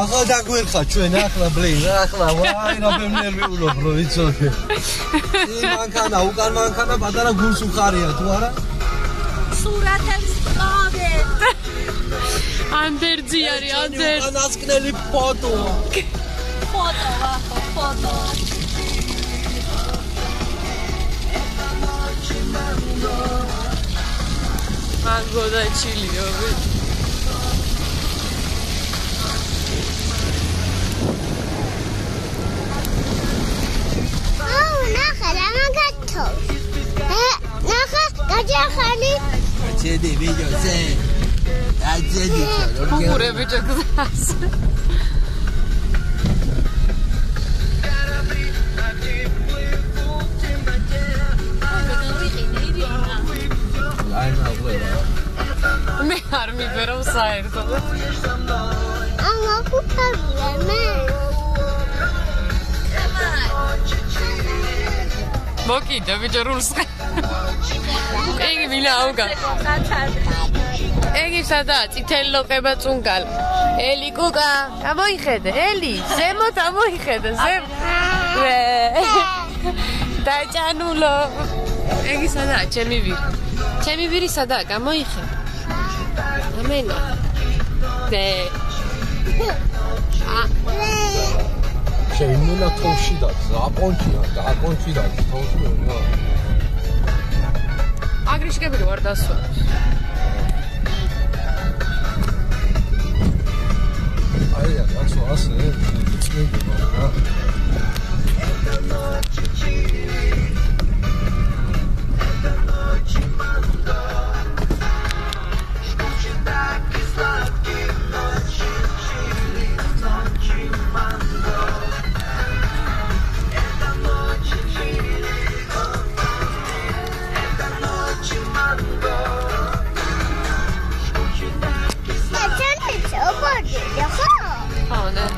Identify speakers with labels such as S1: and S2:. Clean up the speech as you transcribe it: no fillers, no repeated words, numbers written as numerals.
S1: ახლა დაგვერხა ჩვენ ახლა ბლინ ახლა ვაი რა ბევრი ვულობ რო ვიცოდი მანქანა უკან მანქანა პატარა გულს უხარია თუ არა
S2: სურათებს ყავე
S3: ანდერძი არის ანდერ
S1: უკანასკნელი ფოტო
S3: მანგო და ჩილიო
S2: ნახა გაჯახალი
S1: ჩედი ვიდეოზე აჯედი
S3: გურე ბიჭო გზას მე არ მიბერავ საერთოდ
S2: ამა ხუთავია მე
S3: მოკიდე ბიჭო რულს იგი ვილაუგა იგი სადაა წითელი ლოყება წუნგალ ელი კუკა გამოიხედე ელი ზემოთ ამოიხედე დაჭანულო იგი სადაა ჩემი ვირი სადაა გამოიხედე ამენა დე
S1: შეიმენა თოში და აპონჩია და აპონჩი და თოში
S3: აგრიშკები ვარ დასვა